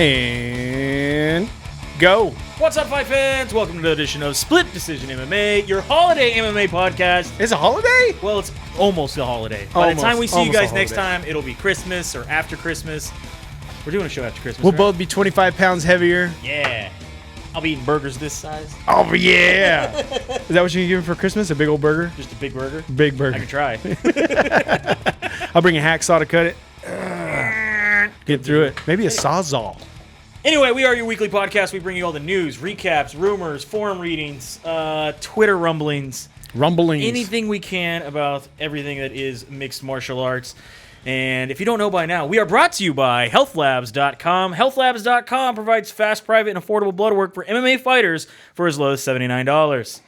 And go. What's up, fight fans? Welcome to the edition of Split Decision MMA, your holiday MMA podcast. It's a holiday? Well, it's almost a holiday. By the time we see you guys next holiday. time, it'll be Christmas or after Christmas. We're doing a show after Christmas. We'll right? both be 25 pounds heavier. Yeah. I'll be eating burgers this size. Oh, yeah. Is that what you're giving for Christmas? A big old burger? Just a big burger. Big burger. I can try. I'll bring a hacksaw to cut it. Get through it. Maybe a sawzall. Anyway, we are your weekly podcast. We bring you all the news, recaps, rumors, forum readings, Twitter rumblings. Anything we can about everything that is mixed martial arts. And if you don't know by now, we are brought to you by healthlabs.com. Healthlabs.com provides fast, private, and affordable blood work for MMA fighters for as low as $79.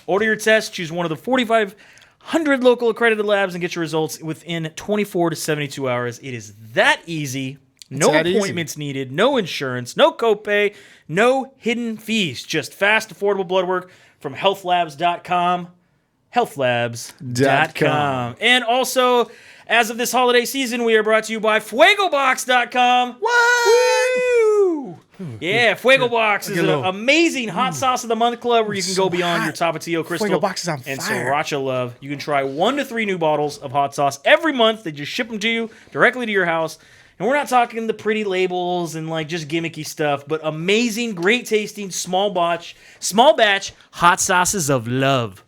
Order your test, choose one of the 4,500 local accredited labs, and get your results within 24 to 72 hours. It is that easy. No appointments needed, no insurance, no copay, no hidden fees. Just fast, affordable blood work from healthlabs.com. Healthlabs.com. And also, as of this holiday season, we are brought to you by FuegoBox.com. What? Yeah, Fuego Box is an amazing hot sauce of the month club where you can go beyond your Tapatio Crystal Fuego Box is on and fire. Sriracha love. You can try 1 to 3 new bottles of hot sauce every month. They just ship them to you directly to your house. And we're not talking the pretty labels and like just gimmicky stuff, but amazing, great tasting, small batch hot sauces of love.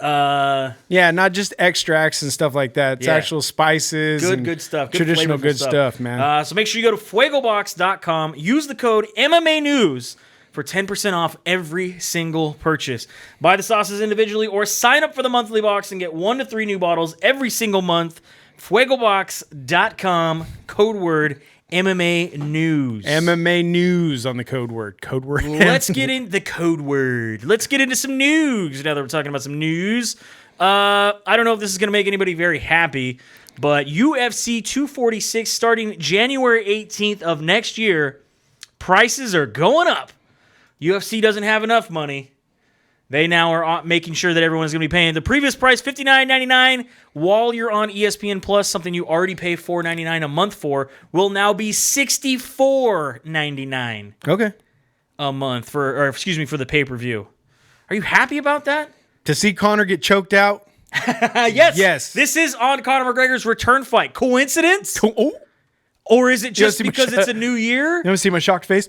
Yeah, not just extracts and stuff like that. It's actual spices. Good stuff. Good traditional flavorful good stuff, man. So make sure you go to FuegoBox.com. Use the code MMA News for 10% off every single purchase. Buy the sauces individually or sign up for the monthly box and get 1 to 3 new bottles every single month. FuegoBox.com, code word MMA News. MMA News on the code word. Code word. Let's get in the code word. Let's get into some news. Now that we're talking about some news, I don't know if this is going to make anybody very happy, but UFC 246 starting January 18th of next year, prices are going up. UFC doesn't have enough money. They now are making sure that everyone's going to be paying the previous price, $59.99, while you're on ESPN Plus, something you already pay $4.99 a month for, will now be $64.99 Okay. a month for the pay-per-view. Are you happy about that? To see Conor get choked out? Yes. This is on Conor McGregor's return fight. Coincidence? Or is it just because it's a new year? You want to see my shocked face?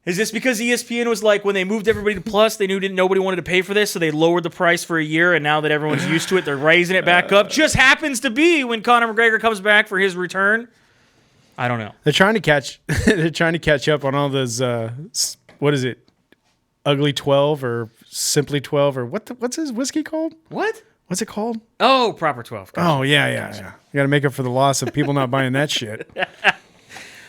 Is this because ESPN was like, when they moved everybody to Plus, they knew nobody wanted to pay for this, so they lowered the price for a year, and now that everyone's used to it, they're raising it back up. Just happens to be when Conor McGregor comes back for his return. I don't know. They're trying to catch. They're trying to catch up on all those. What is it? Ugly 12 or Simply 12 or what's his whiskey called? What? What's it called? Oh, Proper 12. Gotcha. Oh yeah. You got to make up for the loss of people not buying that shit.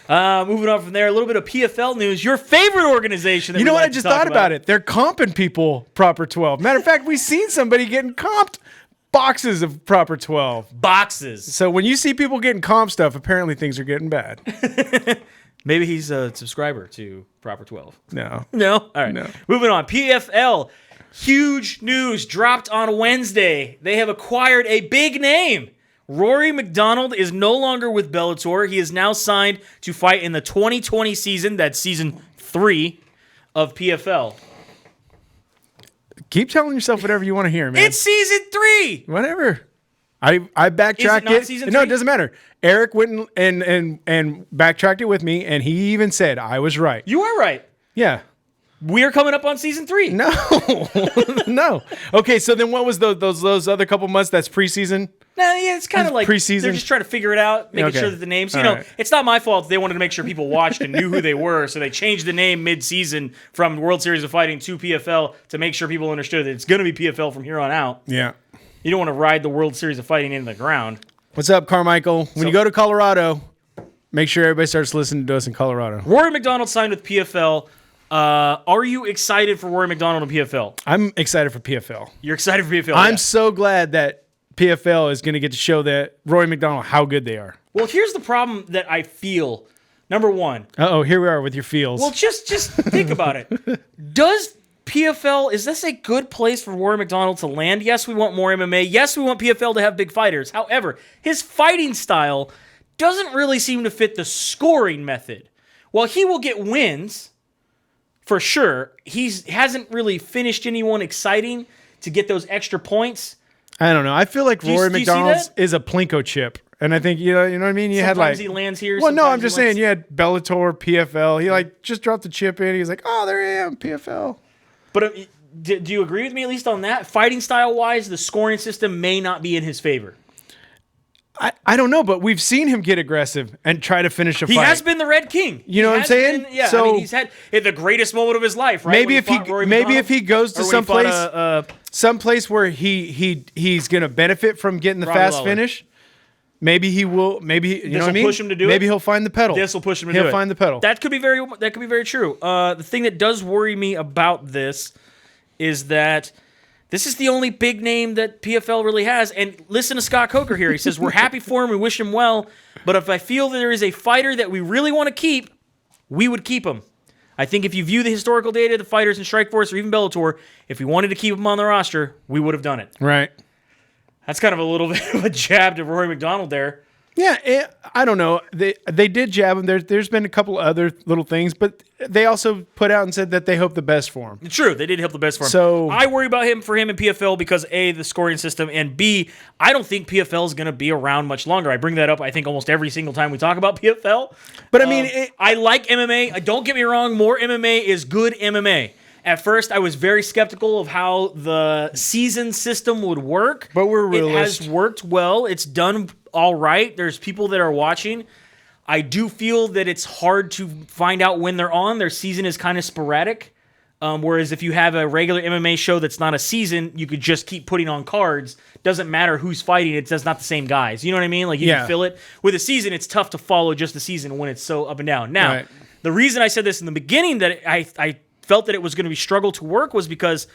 Moving on from there, a little bit of PFL news. Your favorite organization. That you know what? I just thought about it. They're comping people Proper 12. Matter of fact, we've seen somebody getting comped boxes of Proper 12. Boxes. So when you see people getting comp stuff, apparently things are getting bad. Maybe he's a subscriber to Proper 12. No. All right. No. Moving on. PFL. Huge news dropped on Wednesday. They have acquired a big name. Rory Macdonald is no longer with Bellator. He is now signed to fight in the 2020 season. That's season 3 of PFL. Keep telling yourself whatever you want to hear, man. It's season 3. Whatever. I backtracked it. Season No, 3? it doesn't matter. Eric went and backtracked it with me, and he even said I was right. You are right. Yeah. We're coming up on season 3. No. No. Okay, so then what was those other couple months? That's preseason? Nah, yeah, it's kind of like preseason. They're just trying to figure it out, making sure that the names. You know, it's not my fault. They wanted to make sure people watched and knew who they were, so they changed the name mid-season from World Series of Fighting to PFL to make sure people understood that it's going to be PFL from here on out. Yeah. You don't want to ride the World Series of Fighting into the ground. What's up, Carmichael? When you go to Colorado, make sure everybody starts listening to us in Colorado. Rory Macdonald signed with PFL. Are you excited for Rory Macdonald and PFL? I'm excited for PFL. You're excited for PFL? I'm so glad that PFL is going to get to show that Rory Macdonald how good they are. Well, here's the problem that I feel. Number one. Uh-oh, here we are with your feels. Well, just think about it. Does PFL, is this a good place for Rory Macdonald to land? Yes, we want more MMA. Yes, we want PFL to have big fighters. However, his fighting style doesn't really seem to fit the scoring method. While he will get wins, for sure, he hasn't really finished anyone exciting to get those extra points. I don't know. I feel like Rory Macdonald is a Plinko chip. And I think, you know what I mean? You sometimes had like... he lands here. Well, no, I'm just saying, you had Bellator, PFL. He like just dropped the chip in. He's like, oh, there I am, PFL. But do you agree with me at least on that? Fighting style-wise, the scoring system may not be in his favor. I don't know, but we've seen him get aggressive and try to finish a fight. He has been the Red King. You know what I'm saying? Yeah, so, I mean, he's had the greatest moment of his life, right? Maybe if he goes to someplace where he's going to benefit from getting the fast finish, maybe he will. Maybe you know what I mean? Push him to do it. Maybe he'll find the pedal. This will push him to do it. He'll find the pedal. That could be very true. The thing that does worry me about this is that this is the only big name that PFL really has. And listen to Scott Coker here. He says, we're happy for him. We wish him well. But if I feel that there is a fighter that we really want to keep, we would keep him. I think if you view the historical data of the fighters in Strikeforce or even Bellator, if we wanted to keep him on the roster, we would have done it. Right. That's kind of a little bit of a jab to Rory Macdonald there. Yeah, I don't know. They did jab him. There's been a couple other little things, but they also put out and said that they hope the best for him. True, they did hope the best for him. So I worry about him in PFL because A, the scoring system, and B, I don't think PFL is going to be around much longer. I bring that up, I think, almost every single time we talk about PFL. But I mean, I like MMA. Don't get me wrong. More MMA is good MMA. At first, I was very skeptical of how the season system would work. But we're realists. It has worked well. It's done all right. There's people that are watching. I do feel that it's hard to find out when they're on. Their season is kind of sporadic. Whereas if you have a regular MMA show that's not a season, you could just keep putting on cards. Doesn't matter who's fighting. It's just not the same guys. You know what I mean? Like you can fill it. With a season, it's tough to follow just the season when it's so up and down. Now, the reason I said this in the beginning that I felt that it was going to be struggle to work was because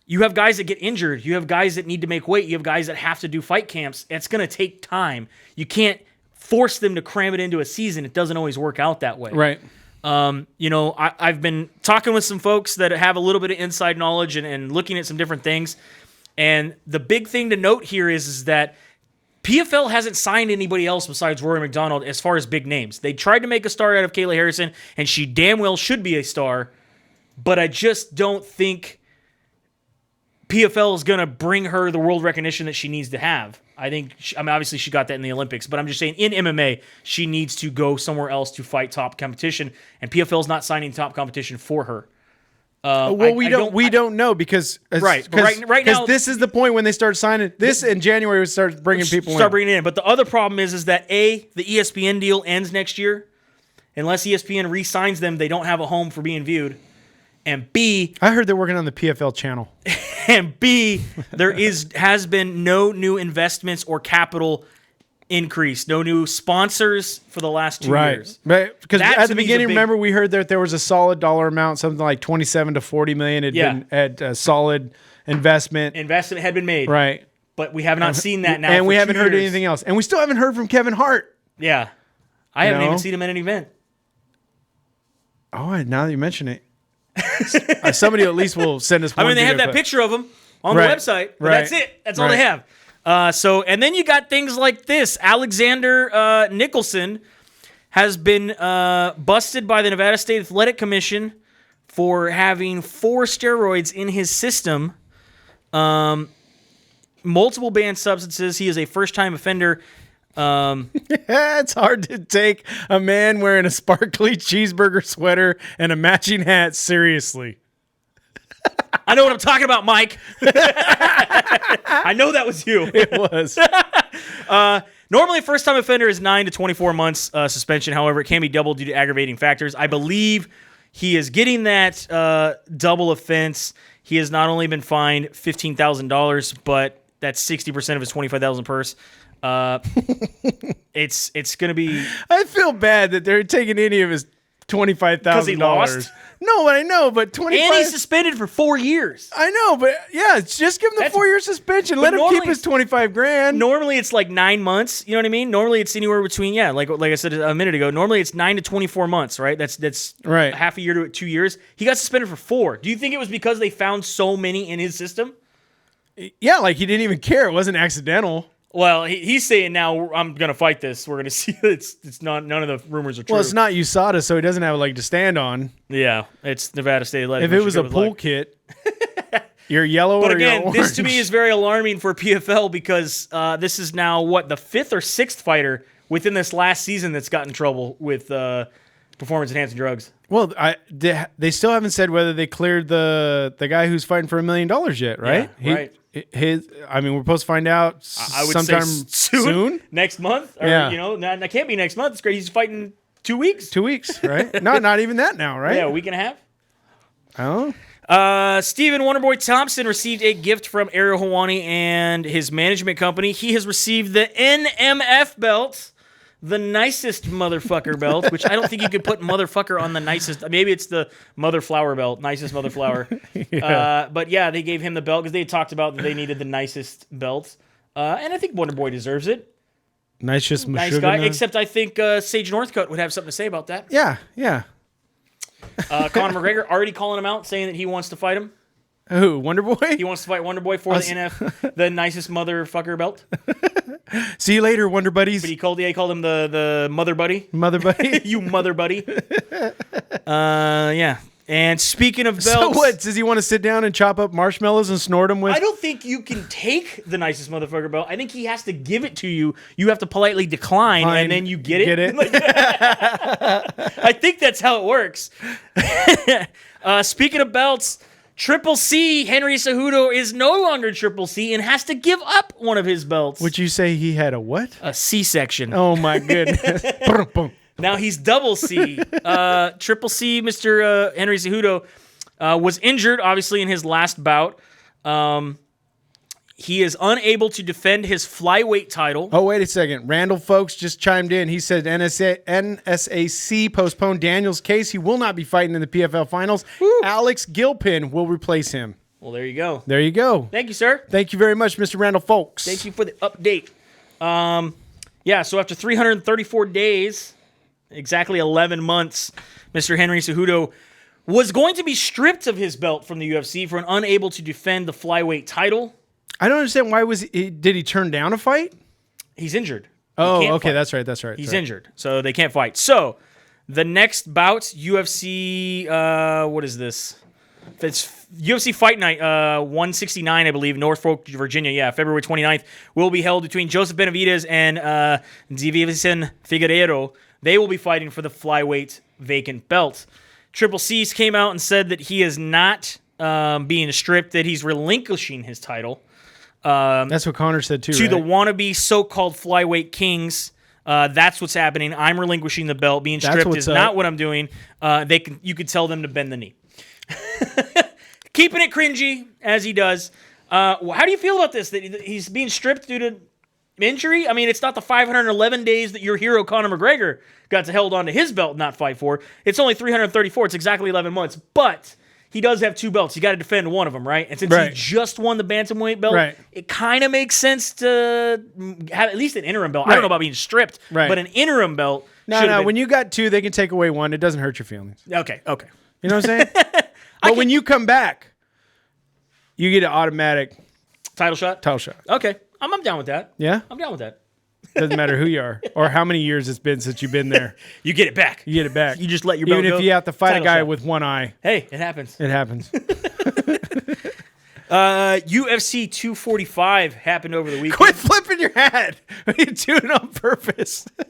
you have guys that get injured. You have guys that need to make weight. You have guys that have to do fight camps. It's going to take time. You can't force them to cram it into a season. It doesn't always work out that way. Right. I've been talking with some folks that have a little bit of inside knowledge and looking at some different things. And the big thing to note here is that PFL hasn't signed anybody else besides Rory Macdonald as far as big names. They tried to make a star out of Kayla Harrison, and she damn well should be a star. But I just don't think PFL is going to bring her the world recognition that she needs to have. Obviously she got that in the Olympics, but I'm just saying in MMA, she needs to go somewhere else to fight top competition, and PFL is not signing top competition for her. We don't know because right now this is the point when they start signing this in January. We start bringing people in. But the other problem is that A, the ESPN deal ends next year. Unless ESPN re-signs them, they don't have a home for being viewed. And B, I heard they're working on the PFL channel. And B, there has been no new investments or capital increase, no new sponsors for the last 2 years. Right, because at the beginning, remember we heard that there was a solid dollar amount, something like 27 to 40 million had been at a solid investment. Investment had been made, right? But we have not seen that now, and we haven't heard anything else, and we still haven't heard from Kevin Hart. Yeah, I haven't even seen him at an event. Oh, now that you mention it. Somebody at least will send us one. I mean, they have that picture of him on the website, but that's it. That's all they have. And then you got things like this. Alexander Nicholson has been busted by the Nevada State Athletic Commission for having 4 steroids in his system, multiple banned substances. He is a first-time offender. It's hard to take a man wearing a sparkly cheeseburger sweater and a matching hat seriously. I know what I'm talking about, Mike. I know that was you. It was. Normally, a first-time offender is 9 to 24 months suspension. However, it can be doubled due to aggravating factors. I believe he is getting that double offense. He has not only been fined $15,000, but that's 60% of his $25,000 purse. It's going to be... I feel bad that they're taking any of his $25,000. lost? No, I know, but 25. And he's suspended for 4 years. I know, but yeah, just give him the 4-year suspension. Let him keep his $25,000. Normally it's like 9 months. You know what I mean? Normally it's anywhere between like I said a minute ago. Normally it's 9 to 24 months, right? That's right. Half a year to 2 years. He got suspended for 4. Do you think it was because they found so many in his system? Yeah, like he didn't even care. It wasn't accidental. Well, he's saying now I'm gonna fight this. We're gonna see. It's not. None of the rumors are true. Well, it's not USADA, so he doesn't have a leg to stand on. Yeah, it's Nevada State. If it was a pool kit, you're yellow. But or again, you're this to me is very alarming for PFL because this is now the 5th or 6th fighter within this last season that's got in trouble with performance enhancing drugs. Well, they still haven't said whether they cleared the guy who's fighting for $1 million yet, right? Yeah, right. We're supposed to find out I would sometime say soon, next month. Or, that can't be next month. It's great. He's fighting 2 weeks. 2 weeks, right? Not even that now, right? Yeah, a week and a half. Oh. Stephen Wonderboy Thompson received a gift from Ariel Helwani and his management company. He has received the NMF belt. The nicest motherfucker belt, which I don't think you could put motherfucker on the nicest. Maybe it's the mother flower belt, nicest mother flower. Yeah. But yeah, they gave him the belt because they had talked about that they needed the nicest belt. And I think Wonderboy deserves it. Nice guy. Except I think Sage Northcutt would have something to say about that. Yeah. Conor McGregor already calling him out, saying that he wants to fight him. Who, Wonderboy? He wants to fight Wonderboy for the nicest motherfucker belt. See you later, Wonder Buddies. But he called him the mother buddy. Mother buddy? You mother buddy. Yeah. And speaking of belts... So what? Does he want to sit down and chop up marshmallows and snort them with... I don't think you can take the nicest motherfucker belt. I think he has to give it to you. You have to politely decline, and then you get it. I think that's how it works. Speaking of belts... Triple C, Henry Cejudo, is no longer Triple C and has to give up one of his belts. Would you say he had a what? A C-section. Oh, my goodness. Now he's double C. Triple C, Mr. Henry Cejudo, was injured, obviously, in his last bout. He is unable to defend his flyweight title. Oh, wait a second. Randall Folks just chimed in. He said NSAC postponed Daniel's case. He will not be fighting in the PFL finals. Woo. Alex Gilpin will replace him. Well, there you go. There you go. Thank you, sir. Thank you very much, Mr. Randall Folks. Thank you for the update. So after 334 days, exactly 11 months, Mr. Henry Cejudo was going to be stripped of his belt from the UFC for an unable to defend the flyweight title. I don't understand did he turn down a fight? He's injured. Oh, okay, that's right. He's injured, so they can't fight. So the next bout, UFC, what is this? It's UFC Fight Night 169, I believe, Norfolk, Virginia. Yeah, February 29th will be held between Joseph Benavidez and Davison Figueiredo. They will be fighting for the flyweight vacant belt. Triple C's came out and said that he is not being stripped, that he's relinquishing his title. That's what Connor said too. To the wannabe so-called flyweight kings. That's what's happening. I'm relinquishing the belt. Being stripped is not what I'm doing. You could tell them to bend the knee. Keeping it cringy as he does. How do you feel about this? That he's being stripped due to injury? I mean, it's not the 511 days that your hero Conor McGregor got to held on to his belt and not fight for. It's only 334. It's exactly 11 months. But he does have two belts. You got to defend one of them, right? And since he just won the bantamweight belt, it kind of makes sense to have at least an interim belt. I don't know about being stripped, but an interim belt. No. When you got two, they can take away one. It doesn't hurt your feelings. Okay. You know what I'm saying? But when you come back, you get an automatic title shot. Okay, I'm down with that. Yeah, I'm down with that. Doesn't matter who you are or how many years it's been since you've been there. You get it back. You just let your belt go. Even if you have to fight a guy with one eye. Hey, it happens. UFC 245 happened over the weekend. Quit flipping your hat. You're doing it on purpose. I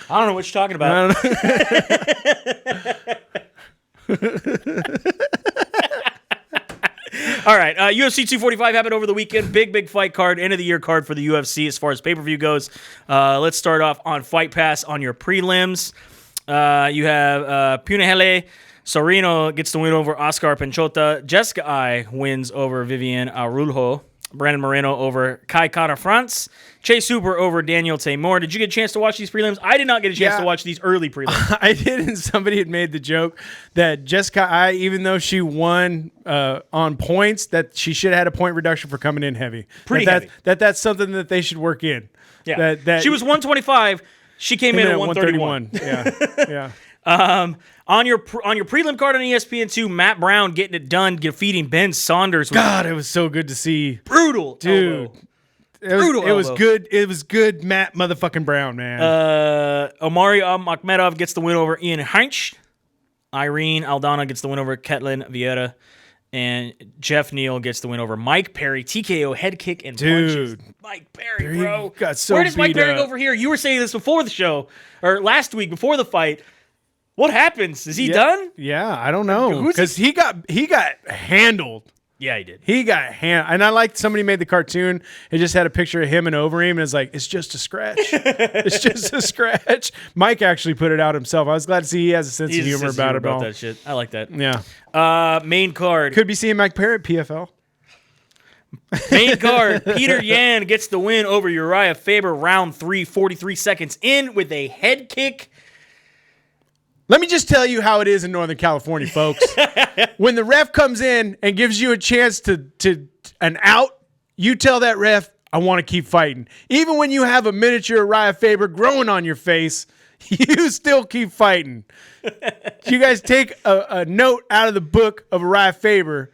don't know what you're talking about. All right, UFC 245 happened over the weekend. Big fight card, end of the year card for the UFC as far as pay-per-view goes. Let's start off on Fight Pass on your prelims. You have Punahele Sorino gets the win over Oscar Penchota. Jessica Ai wins over Vivian Araujo. Brandon Moreno over Kai Kara-France. Chase Hooper over Daniel Taymor. Did you get a chance to watch these prelims? I did not get a chance to watch these early prelims. I did, and somebody had made the joke that Jessica Ai, even though she won on points, that she should have had a point reduction for coming in heavy. Pretty heavy. That's something that they should work in. Yeah. She was 125. She came in at 131. Yeah. On your prelim card on ESPN2, Matt Brown getting it done, defeating Ben Saunders. God, it was so good to see. Brutal, dude. Elbow. It was good. It was good, Matt motherfucking Brown, man. Omari Akhmedov gets the win over Ian Heinch. Irene Aldana gets the win over Ketlin Vieira. And Jeff Neal gets the win over Mike Perry. TKO, head kick, and punches. Mike Perry, bro. Where does Mike Perry go over here? You were saying this before the show, or last week before the fight. What happens? Is he done? Yeah, I don't know. Because he got handled. Yeah, he did. He got and I liked somebody made the cartoon. It just had a picture of him and Overeem, and it's like, it's just a scratch. It's just a scratch. Mike actually put it out himself. I was glad to see he has a sense of humor about it all. That shit. I like that. Yeah. Main card. Could be seeing Mike Perry at PFL. Main card. Peter Yan gets the win over Uriah Faber. Round 3, 43 seconds in with a head kick. Let me just tell you how it is in Northern California, folks. When the ref comes in and gives you a chance to an out, you tell that ref, I want to keep fighting. Even when you have a miniature Uriah Faber growing on your face, you still keep fighting. You guys take a note out of the book of Uriah Faber.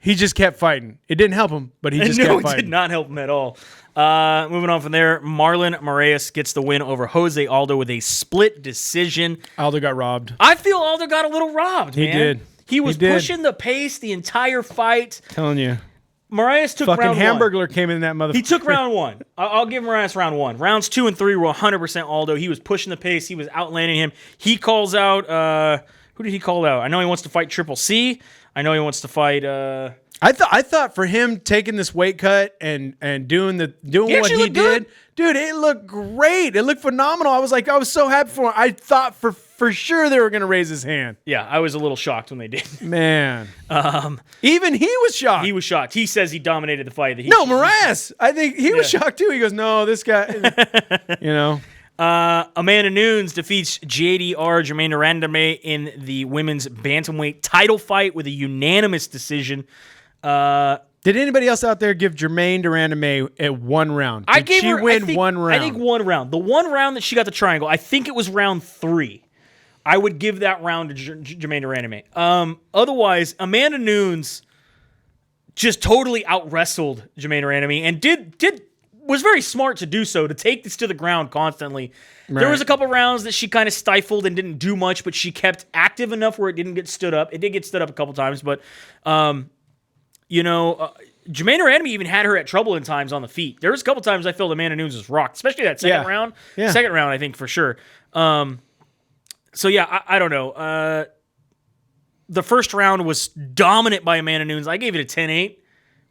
He just kept fighting. It didn't help him, but he just kept fighting. No, it did not help him at all. Moving on from there, Marlon Moraes gets the win over Jose Aldo with a split decision. Aldo got robbed. I feel Aldo got a little robbed, man. He did. He was pushing the pace the entire fight. Telling you. Moraes took round 1. Hamburglar came in that motherfucker. He took round 1. I'll give Moraes round 1. Rounds 2 and 3 were 100% Aldo. He was pushing the pace. He was outlanding him. He calls out, who did he call out? I know he wants to fight Triple C. I know he wants to fight, I thought for him taking this weight cut and doing what he did, dude, it looked great. It looked phenomenal. I was so happy for him. I thought for sure they were going to raise his hand. Yeah, I was a little shocked when they did. Man. Even he was shocked. He was shocked. He says he dominated the fight. Moraes. I think he was shocked too. He goes, no, this guy, you know. Amanda Nunes defeats JDR Jermaine Durandame in the women's bantamweight title fight with a unanimous decision. Did anybody else out there give Jermaine Durandame at 1 round? Did she win 1 round? I think 1 round. The 1 round that she got the triangle, I think it was round 3. I would give that round to Jermaine Durandame. Otherwise, Amanda Nunes just totally out-wrestled Jermaine Durandame and was very smart to do so, to take this to the ground constantly. Right. There was a couple rounds that she kind of stifled and didn't do much, but she kept active enough where it didn't get stood up. It did get stood up a couple times, but Jermaine Durandame even had her at trouble in times on the feet. There was a couple times I felt Amanda Nunes was rocked, especially that second round. Yeah. Second round, I think, for sure. I don't know. The first round was dominant by Amanda Nunes. I gave it a 10-8.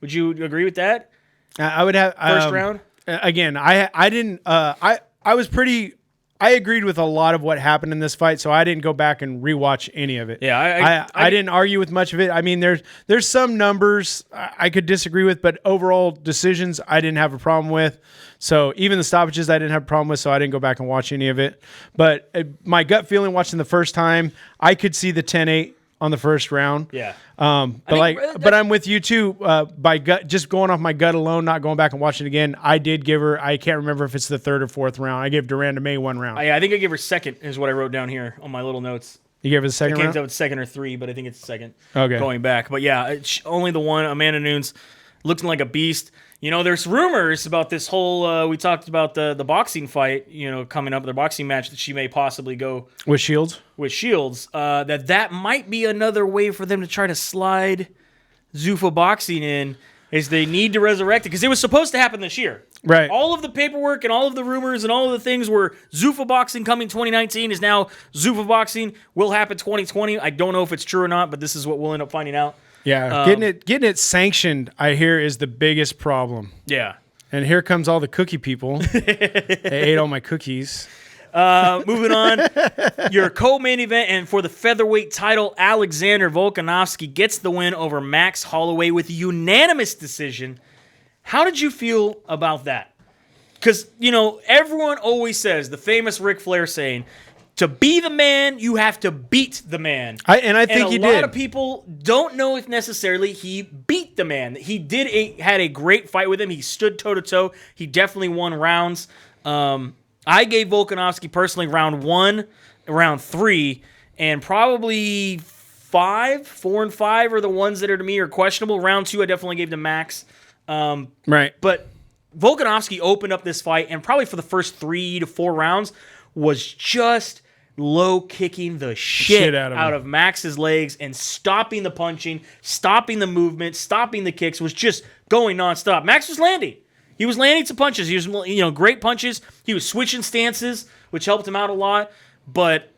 Would you agree with that? I would have first round. Again, I didn't. I was pretty. I agreed with a lot of what happened in this fight, so I didn't go back and rewatch any of it. Yeah, I didn't argue with much of it. I mean, there's some numbers I could disagree with, but overall decisions I didn't have a problem with. So even the stoppages I didn't have a problem with, so I didn't go back and watch any of it. But my gut feeling watching the first time, I could see the 10-8 on the first round. Yeah. But I'm with you too. By gut, just going off my gut alone, not going back and watching it again. I did give her. I can't remember if it's the 3rd or 4th round. I gave Durandame 1 round. I think I gave her 2nd, is what I wrote down here on my little notes. You gave her the 2nd round? I can't tell if it's 2nd or 3, but I think it's 2nd. Okay. Going back, but yeah, only the one. Amanda Nunes looking like a beast. You know, there's rumors about this whole. We talked about the boxing fight. You know, coming up, the boxing match that she may possibly go with Shields. That might be another way for them to try to slide Zuffa Boxing in, is they need to resurrect it because it was supposed to happen this year. Right. All of the paperwork and all of the rumors and all of the things were Zuffa Boxing coming 2019 is now Zuffa Boxing will happen 2020. I don't know if it's true or not, but this is what we'll end up finding out. Yeah, getting it sanctioned, I hear, is the biggest problem. Yeah. And here comes all the cookie people. They ate all my cookies. Moving on, your co-main event, and for the featherweight title, Alexander Volkanovski gets the win over Max Holloway with a unanimous decision. How did you feel about that? Because, everyone always says, the famous Ric Flair saying, to be the man, you have to beat the man. I think he did. A lot of people don't know if necessarily he beat the man. He had a great fight with him. He stood toe-to-toe. He definitely won rounds. I gave Volkanovski personally round 1, round 3, and probably 4 and 5 are the ones that are to me are questionable. Round 2, I definitely gave to Max. Right. But Volkanovski opened up this fight, and probably for the first 3 to 4 rounds was just low kicking the shit out of Max's legs and stopping the punching, stopping the movement, stopping the kicks, was just going nonstop. Max was landing. He was landing some punches. He was, great punches. He was switching stances, which helped him out a lot. But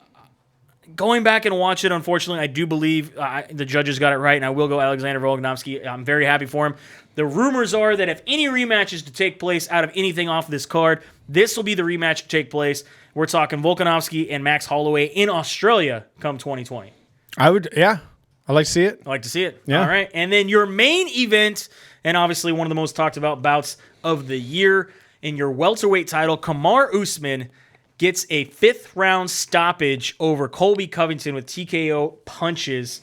going back and watch it, unfortunately, I do believe the judges got it right, and I will go Alexander Volkanovski. I'm very happy for him. The rumors are that if any rematch is to take place out of anything off this card, this will be the rematch to take place. We're talking Volkanovski and Max Holloway in Australia come 2020. I'd like to see it. I like to see it. Yeah. All right. And then your main event, and obviously one of the most talked about bouts of the year, in your welterweight title, Kamaru Usman gets a 5th round stoppage over Colby Covington with TKO punches.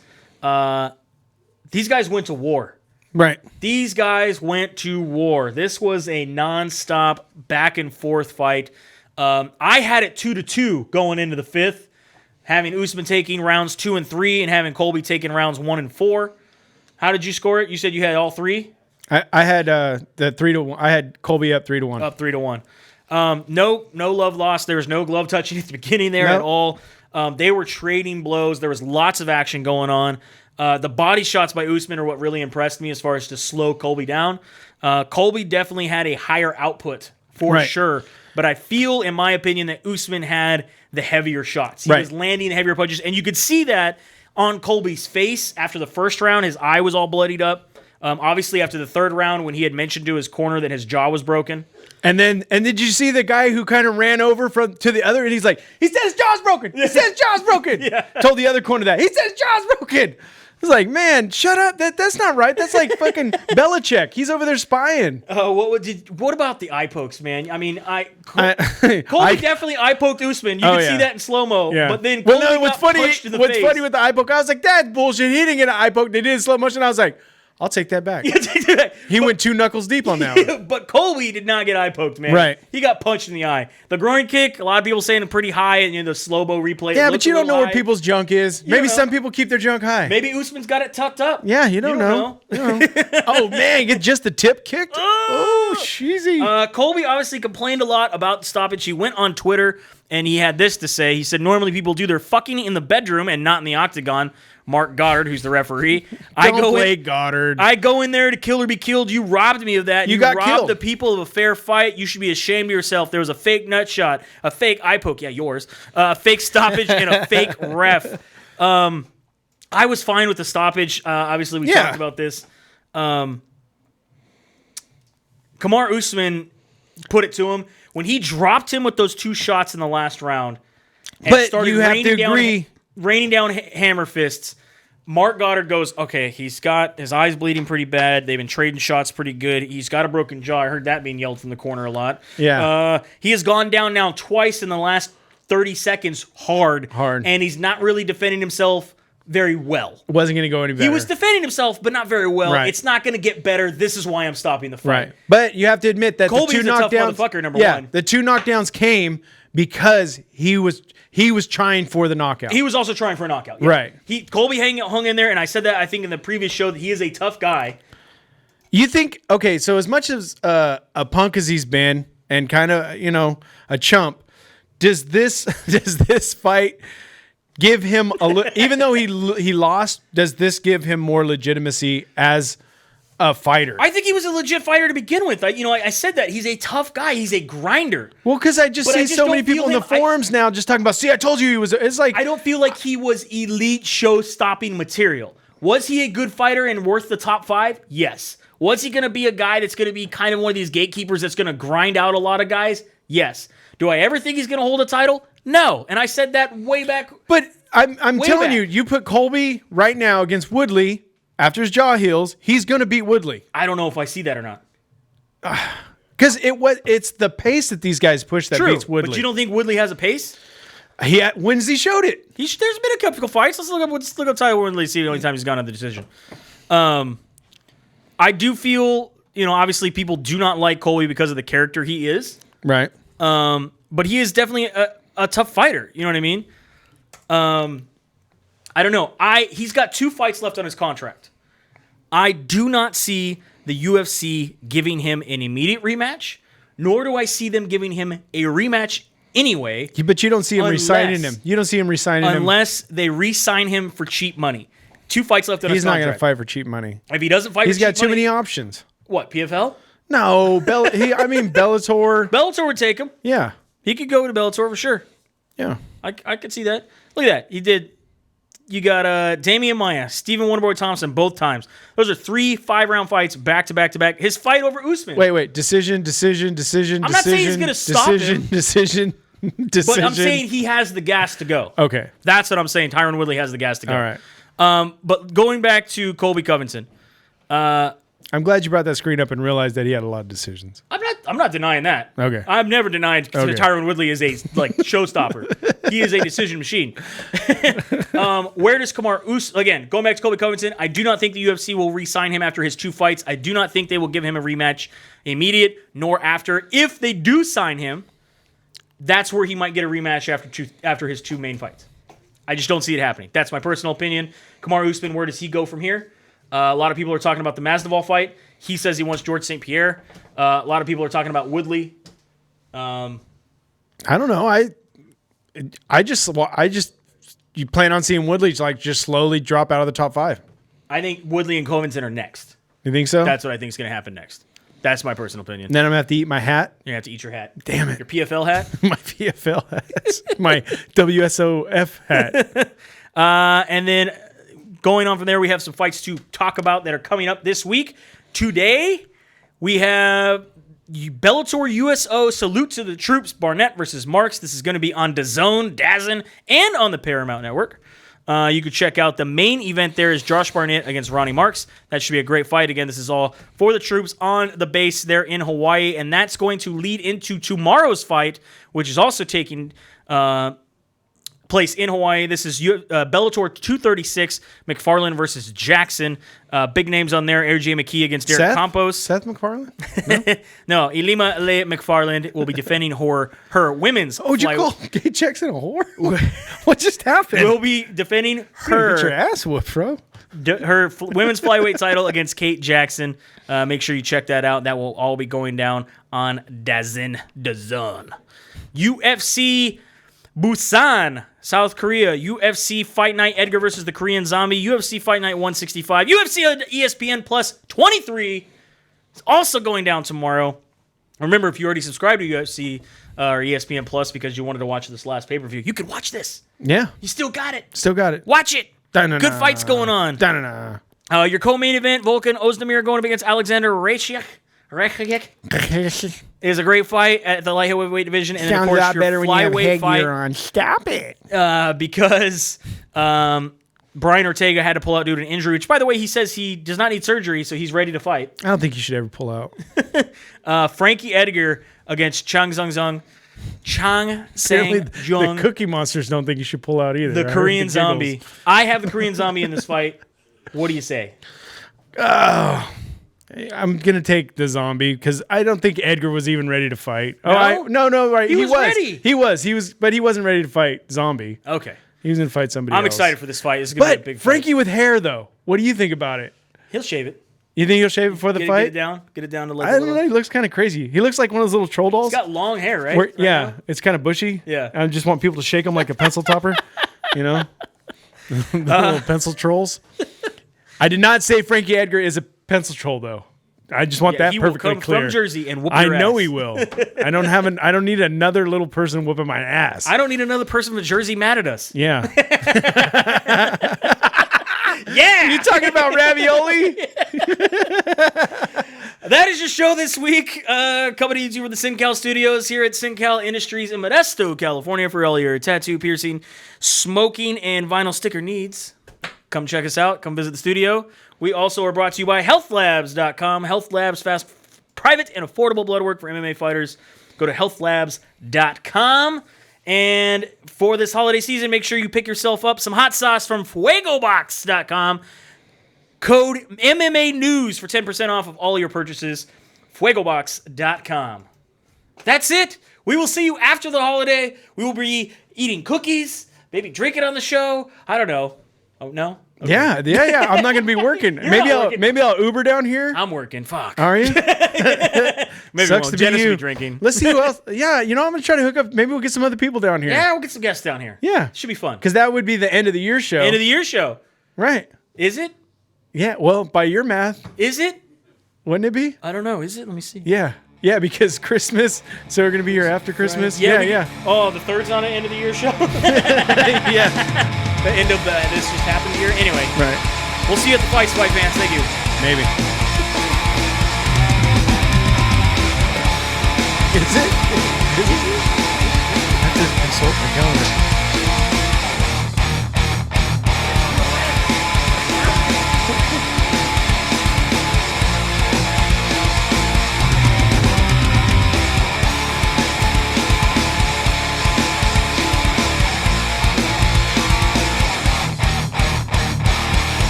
These guys went to war. Right. These guys went to war. This was a nonstop back and forth fight. I had it 2-2 going into the 5th, having Usman taking rounds 2 and 3 and having Colby taking rounds 1 and 4. How did you score it? You said you had all 3? I had the 3-1. I had Colby up 3-1. Up 3-1. No love lost. There was no glove touching at the beginning there at all. They were trading blows. There was lots of action going on. The body shots by Usman are what really impressed me as far as to slow Colby down. Colby definitely had a higher output for sure. But I feel, in my opinion, that Usman had the heavier shots. He was landing the heavier punches. And you could see that on Colby's face after the first round. His eye was all bloodied up. Obviously, after the 3rd round, when he had mentioned to his corner that his jaw was broken. And did you see the guy who kind of ran over to the other, and he's like, he said his jaw's broken. He said his jaw's broken. Told the other corner that. He said his jaw's broken. It's like, man, shut up. That's not right. That's like fucking Belichick. He's over there spying. What about the eye pokes, man? I mean, Colby definitely eye poked Usman. You can see that in slow-mo. Yeah. But then Colby got punched in the face. What's funny with the eye poke, I was like, that's bullshit. He didn't get an eye poke. They did it in slow motion. I was like, I'll take that back. He went 2 knuckles deep on that one. But Colby did not get eye poked, man. Right. He got punched in the eye. The groin kick, a lot of people saying it pretty high, and the slow-mo replay. Yeah, but you don't know where people's junk is. Maybe some people keep their junk high. Maybe Usman's got it tucked up. Yeah, you don't know. Oh, man, get just the tip kicked? Oh, cheesy. Colby obviously complained a lot about the stoppage. He went on Twitter, and he had this to say. He said, normally people do their fucking in the bedroom and not in the octagon. Mark Goddard, who's the referee. Goddard. I go in there to kill or be killed. You robbed me of that. You got robbed killed. The people of a fair fight. You should be ashamed of yourself. There was a fake nut shot, a fake eye poke, yours, a fake stoppage, and a fake ref. I was fine with the stoppage. Obviously, we talked about this. Kamaru Usman put it to him. When he dropped him with those 2 shots in the last round, but you have to agree. Raining down hammer fists, Mark Goddard goes, okay, he's got his eyes bleeding pretty bad. They've been trading shots pretty good. He's got a broken jaw. I heard that being yelled from the corner a lot. Yeah. He has gone down now twice in the last 30 seconds hard. And he's not really defending himself very well. Wasn't going to go any better. He was defending himself, but not very well. Right. It's not going to get better. This is why I'm stopping the fight. Right. But you have to admit that Colby's the 2 a tough knockdowns, motherfucker, number one. The 2 knockdowns came because he was trying for the knockout. He was also trying for a knockout. Yeah. Right. Colby hung in there, and I said that, I think, in the previous show, that he is a tough guy. You think, okay, so as much as a punk as he's been and kind of, a chump, does this fight give him even though he lost, does this give him more legitimacy as a fighter? I think he was a legit fighter to begin with. I said that. He's a tough guy. He's a grinder. Well, because I just see so many people in the forums now just talking about, see, I told you he was, it's like. I don't feel like he was elite show-stopping material. Was he a good fighter and worth the top 5? Yes. Was he going to be a guy that's going to be kind of one of these gatekeepers that's going to grind out a lot of guys? Yes. Do I ever think he's going to hold a title? No. And I said that way back. But I'm telling you, you put Colby right now against Woodley, after his jaw heals, he's going to beat Woodley. I don't know if I see that or not. Because it's the pace that these guys push that beats Woodley. But you don't think Woodley has a pace? When's he showed it? There's been a couple fights. Let's look up Tyler Woodley, see the only time he's gone on the decision. I do feel, obviously people do not like Colby because of the character he is. Right. But he is definitely a tough fighter. You know what I mean? I don't know. He's got 2 fights left on his contract. I do not see the UFC giving him an immediate rematch, nor do I see them giving him a rematch anyway. But you don't see him re-signing him. You don't see him re-signing him. Unless they re-sign him for cheap money. 2 fights left on his contract. He's not going to fight for cheap money. If he doesn't fight for cheap money... He's got too many options. What, PFL? No, Bellator. Bellator would take him. Yeah. He could go to Bellator for sure. Yeah. I could see that. Look at that. He did... You got Damian Maia, Stephen Wonderboy Thompson, both times. Those are 3 5-round fights back to back to back. His fight over Usman. Wait. Decision. I'm not saying he's going to stop him. Decision. But I'm saying he has the gas to go. Okay. That's what I'm saying. Tyron Woodley has the gas to go. All right. But going back to Colby Covington. I'm glad you brought that screen up and realized that he had a lot of decisions. I'm not denying that. Okay. I've never denied Tyron Woodley is a showstopper. He is a decision machine. Where does again, going back to Colby Covington, I do not think the UFC will re-sign him after his 2 fights. I do not think they will give him a rematch immediate nor after. If they do sign him, that's where he might get a rematch after his 2 main fights. I just don't see it happening. That's my personal opinion. Kamaru Usman, where does he go from here? A lot of people are talking about the Masvidal fight. He says he wants George St. Pierre. A lot of people are talking about Woodley. I don't know. I just you plan on seeing Woodley just slowly drop out of the top 5. I think Woodley and Covington are next. You think so? That's what I think is going to happen next. That's my personal opinion. Then I'm gonna have to eat my hat. You have to eat your hat. Damn it! Your PFL hat. My PFL hat. My WSOF hat. And then going on from there, we have some fights to talk about that are coming up this week. Today, we have Bellator USO Salute to the Troops, Barnett versus Marks. This is going to be on DAZN, and on the Paramount Network. You could check out the main event there is Josh Barnett against Ronnie Marks. That should be a great fight. Again, this is all for the troops on the base there in Hawaii, and that's going to lead into tomorrow's fight, which is also taking place in Hawaii. This is Bellator 236, McFarland versus Jackson. Big names on there. AJ McKee against Derek Campos. Seth McFarland? No, Ilima Le McFarland will be defending her women's Oh, did you call Gay Jackson a whore? What just happened? Will be defending her... Get your ass whooped, bro. Her women's flyweight title against Kate Jackson. Make sure you check that out. That will all be going down on DAZN. UFC Busan, South Korea. UFC Fight Night Edgar versus the Korean Zombie. UFC Fight Night 165. UFC ESPN Plus 23 is also going down tomorrow. Remember, if you already subscribed to UFC or ESPN Plus because you wanted to watch this last pay-per-view, you could watch this. Yeah. You still got it. Still got it. Watch it. Good fights going on. Your co-main event, Volkan Ozdemir going up against Alexander Rakic. Is a great fight at the light heavyweight division, and then, of course, your flyweight fight. On. Stop it. Because Brian Ortega had to pull out due to an injury, which, by the way, he says he does not need surgery, so he's ready to fight. I don't think you should ever pull out. Frankie Edgar against Chang Sang-jung. The Cookie Monsters don't think you should pull out either. The Korean Zombie. I have the Korean Zombie in this fight. What do you say? I'm going to take the Zombie because I don't think Edgar was even ready to fight. No? Right. He was ready. He was, but he wasn't ready to fight Zombie. Okay. He was going to fight somebody else. I'm excited for this fight. This is going to be a big fight. Frankie with hair, though. What do you think about it? He'll shave it. You think he'll shave it before the fight? Get it down to like I don't know. He looks kind of crazy. He looks like one of those little troll dolls. He's got long hair, right? Yeah. It's kind of bushy. Yeah. I just want people to shake him like a pencil topper. You know? The little pencil trolls. I did not say Frankie Edgar is a pencil troll, though. I just want that perfectly clear. He will come from Jersey and whoop your ass. I know he will. I don't need another little person whooping my ass. I don't need another person from Jersey mad at us. Yeah. Yeah. You talking about ravioli? That is your show this week. Coming to you from the SynCal studios here at SynCal Industries in Modesto, California, for all your tattoo, piercing, smoking, and vinyl sticker needs. Come check us out. Come visit the studio. We also are brought to you by HealthLabs.com. Health Labs private and affordable blood work for MMA fighters. Go to healthlabs.com. And for this holiday season, make sure you pick yourself up some hot sauce from fuegobox.com. Code MMA News for 10% off of all your purchases. fuegobox.com. That's it. We will see you after the holiday. We will be eating cookies, maybe drinking on the show. I don't know. Oh, no? Okay. Yeah. I'm not going to be working. Maybe I'll Uber down here. I'm working. Fuck. Are you? Maybe Sucks to be Jenna's you. be drinking. Let's see who else. Yeah, I'm going to try to hook up. Maybe we'll get some other people down here. Yeah, we'll get some guests down here. Yeah. Should be fun. Because that would be the end of the year show. End of the year show. Right. Is it? Yeah, well, by your math. Is it? Wouldn't it be? I don't know. Is it? Let me see. Yeah. Yeah, because Christmas. So we're going to be here after Christmas. Right. Yeah. Oh, the third's on the end of the year show? Yeah. The end of this just happened here. Anyway. Right. We'll see you at the fight, Swipe fans. Thank you. Maybe. Is it? I have to consult my calendar.